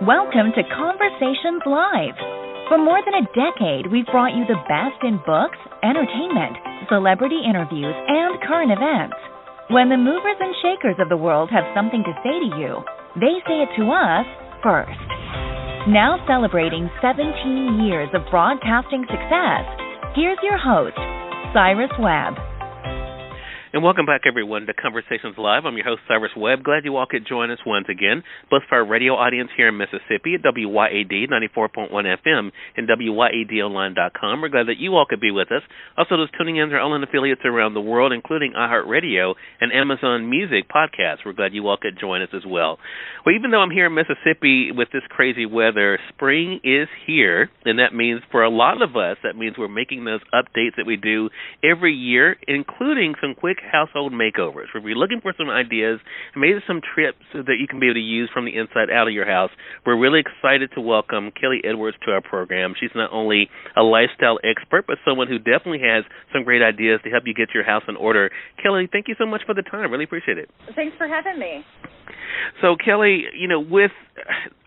Welcome to Conversations Live. For more than a decade, we've brought you the best in books, entertainment, celebrity interviews, and current events. When the movers and shakers of the world have something to say to you, they say it to us first. Now celebrating 17 years of broadcasting success, here's your host, Cyrus Webb. And welcome back, everyone, to Conversations Live. I'm your host, Cyrus Webb. Glad you all could join us once again, both for our radio audience here in Mississippi at WYAD 94.1 FM and WYADonline.com. We're glad that you all could be with us. Also, those tuning in are all in affiliates around the world, including iHeartRadio and Amazon Music podcasts. We're glad you all could join us as well. Well, even though I'm here in Mississippi with this crazy weather, spring is here, and that means for a lot of us, that means we're making those updates that we do every year, including some quick household makeovers. If you're looking for some ideas and maybe some trips that you can be able to use from the inside out of your house, we're really excited to welcome Kelly Edwards to our program. She's not only a lifestyle expert, but someone who definitely has some great ideas to help you get your house in order. Kelly, thank you so much for the time. Really appreciate it. Thanks for having me. So, Kelly, with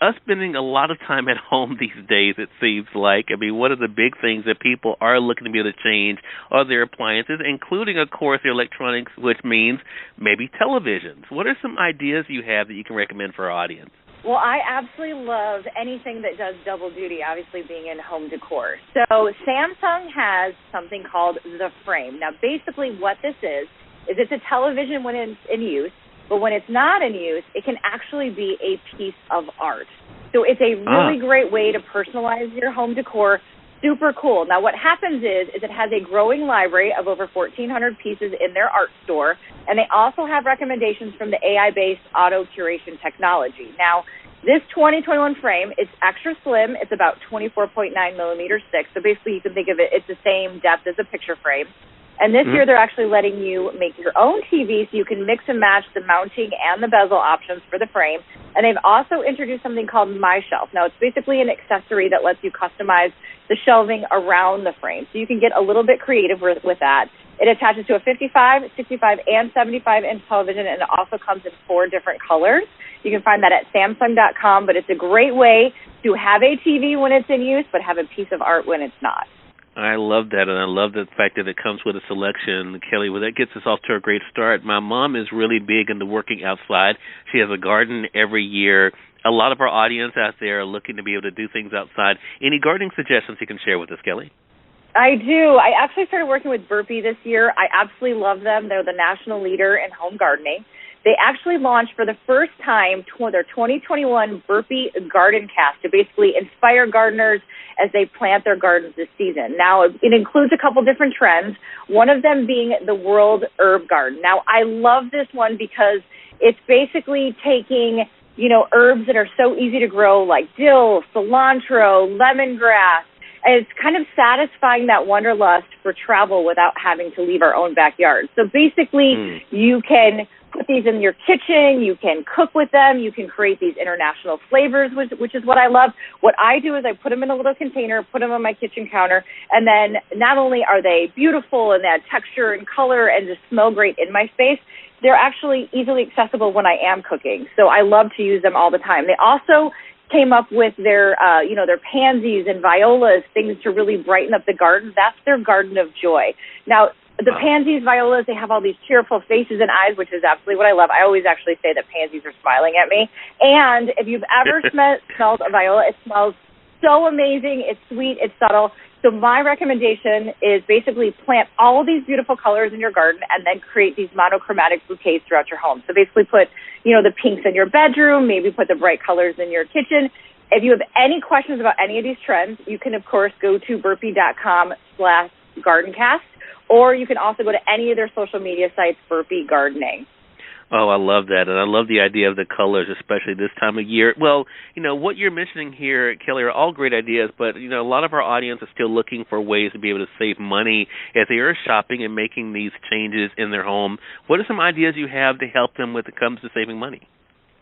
us spending a lot of time at home these days, it seems like, one of the big things that people are looking to be able to change are their appliances, including, of course, their electronics, which means maybe televisions. What are some ideas you have that you can recommend for our audience? Well, I absolutely love anything that does double duty, obviously being in home decor. So Samsung has something called the Frame. Now, basically what this is it's a television when it's in use, but when it's not in use, it can actually be a piece of art. So it's a really great way to personalize your home decor. Super cool. Now, what happens is it has a growing library of over 1,400 pieces in their art store, and they also have recommendations from the AI-based auto curation technology. Now, this 2021 frame, it's extra slim. It's about 24.9 millimeters thick. So basically, you can think of it's the same depth as a picture frame. And this year, they're actually letting you make your own TV so you can mix and match the mounting and the bezel options for the frame. And they've also introduced something called My Shelf. Now, it's basically an accessory that lets you customize the shelving around the frame. So you can get a little bit creative with that. It attaches to a 55, 65, and 75-inch television, and it also comes in 4 different colors. You can find that at Samsung.com, but it's a great way to have a TV when it's in use, but have a piece of art when it's not. I love that, and I love the fact that it comes with a selection, Kelly. Well, that gets us off to a great start. My mom is really big into working outside. She has a garden every year. A lot of our audience out there are looking to be able to do things outside. Any gardening suggestions you can share with us, Kelly? I do. I actually started working with Burpee this year. I absolutely love them. They're the national leader in home gardening. They actually launched for the first time their 2021 Burpee Garden Cast to basically inspire gardeners as they plant their gardens this season. Now, it includes a couple different trends, one of them being the World Herb Garden. Now, I love this one because it's basically taking, herbs that are so easy to grow like dill, cilantro, lemongrass, and it's kind of satisfying that wanderlust for travel without having to leave our own backyard. So basically, you can put these in your kitchen, you can cook with them, you can create these international flavors, which is what I love. What I do is I put them in a little container, put them on my kitchen counter, and then not only are they beautiful and they add texture and color and just smell great in my space, they're actually easily accessible when I am cooking. So I love to use them all the time. They also came up with their pansies and violas, things to really brighten up the garden. That's their garden of joy. Now, the pansies, violas, they have all these cheerful faces and eyes, which is absolutely what I love. I always actually say that pansies are smiling at me. And if you've ever smelled a viola, it smells so amazing. It's sweet. It's subtle. So my recommendation is basically plant all of these beautiful colors in your garden and then create these monochromatic bouquets throughout your home. So basically put, the pinks in your bedroom, maybe put the bright colors in your kitchen. If you have any questions about any of these trends, you can, of course, go to burpee.com/gardencast. Or you can also go to any of their social media sites, Burpee Gardening. Oh, I love that, and I love the idea of the colors, especially this time of year. Well, what you're mentioning here, Kelly, are all great ideas, but, a lot of our audience is still looking for ways to be able to save money as they are shopping and making these changes in their home. What are some ideas you have to help them when it comes to saving money?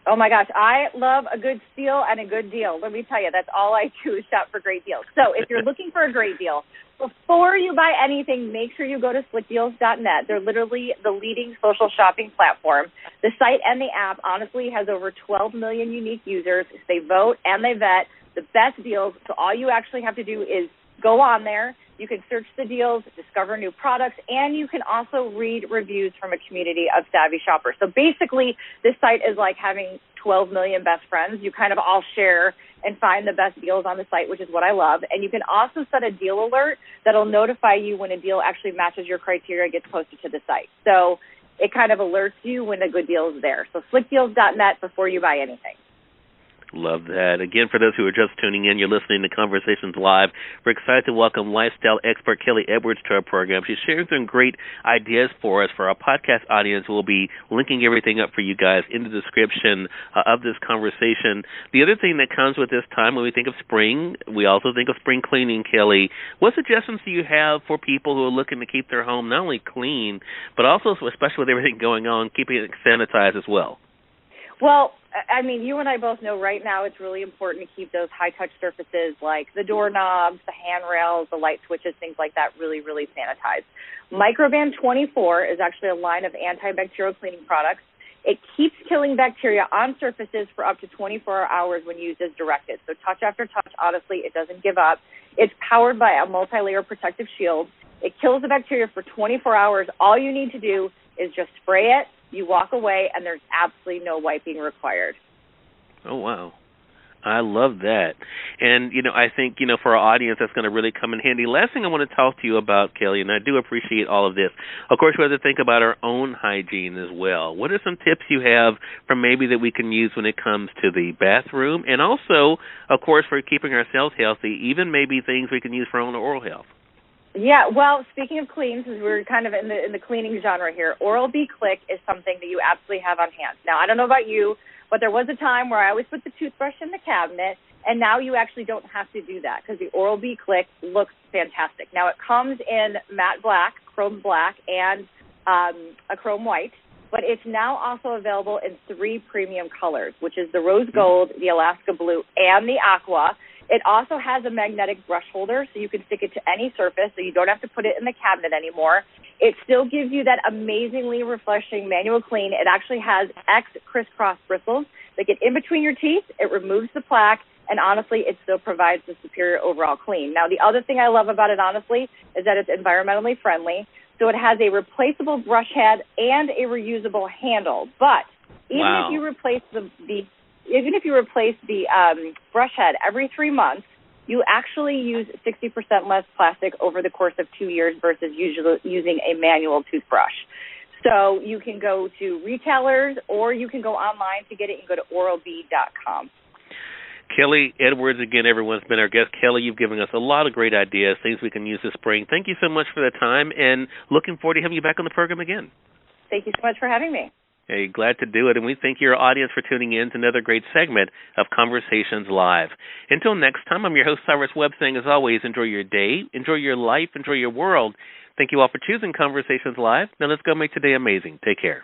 Oh, my gosh. I love a good steal and a good deal. Let me tell you, that's all I do is shop for great deals. So if you're looking for a great deal, before you buy anything, make sure you go to slickdeals.net. They're literally the leading social shopping platform. The site and the app, honestly, has over 12 million unique users. They vote and they vet the best deals. So all you actually have to do is go on there. You can search the deals, discover new products, and you can also read reviews from a community of savvy shoppers. So basically, this site is like having 12 million best friends. You kind of all share and find the best deals on the site, which is what I love. And you can also set a deal alert that'll notify you when a deal actually matches your criteria, gets posted to the site. So it kind of alerts you when a good deal is there. So slickdeals.net before you buy anything. Love that. Again, for those who are just tuning in, you're listening to Conversations Live. We're excited to welcome lifestyle expert Kelly Edwards to our program. She's sharing some great ideas for us. For our podcast audience, we'll be linking everything up for you guys in the description of this conversation. The other thing that comes with this time, when we think of spring, we also think of spring cleaning, Kelly. What suggestions do you have for people who are looking to keep their home not only clean, but also, especially with everything going on, keeping it sanitized as well? Well, I mean, you and I both know right now it's really important to keep those high-touch surfaces like the doorknobs, the handrails, the light switches, things like that really, really sanitized. Microban 24 is actually a line of antibacterial cleaning products. It keeps killing bacteria on surfaces for up to 24 hours when used as directed. So touch after touch, honestly, it doesn't give up. It's powered by a multi-layer protective shield. It kills the bacteria for 24 hours. All you need to do is just spray it. You walk away, and there's absolutely no wiping required. Oh, wow. I love that. And, I think, for our audience, that's going to really come in handy. Last thing I want to talk to you about, Kelly, and I do appreciate all of this. Of course, we have to think about our own hygiene as well. What are some tips you have from maybe that we can use when it comes to the bathroom? And also, of course, for keeping ourselves healthy, even maybe things we can use for our own oral health. Yeah, well, speaking of clean, since we're kind of in the cleaning genre here, Oral-B Click is something that you absolutely have on hand. Now, I don't know about you, but there was a time where I always put the toothbrush in the cabinet, and now you actually don't have to do that because the Oral-B Click looks fantastic. Now, it comes in matte black, chrome black, and a chrome white, but it's now also available in 3 premium colors, which is the rose gold, the Alaska blue, and the aqua. It also has a magnetic brush holder, so you can stick it to any surface, so you don't have to put it in the cabinet anymore. It still gives you that amazingly refreshing manual clean. It actually has X crisscross bristles that get in between your teeth. It removes the plaque, and honestly, it still provides the superior overall clean. Now, the other thing I love about it, honestly, is that it's environmentally friendly. So it has a replaceable brush head and a reusable handle. But even if you replace Even if you replace the brush head every 3 months, you actually use 60% less plastic over the course of 2 years versus usually using a manual toothbrush. So you can go to retailers or you can go online to get it. You can go to oralb.com. Kelly Edwards, again, everyone's been our guest. Kelly, you've given us a lot of great ideas, things we can use this spring. Thank you so much for the time, and looking forward to having you back on the program again. Thank you so much for having me. Hey, glad to do it, and we thank your audience for tuning in to another great segment of Conversations Live. Until next time, I'm your host, Cyrus Webb, saying, as always, enjoy your day, enjoy your life, enjoy your world. Thank you all for choosing Conversations Live. Now let's go make today amazing. Take care.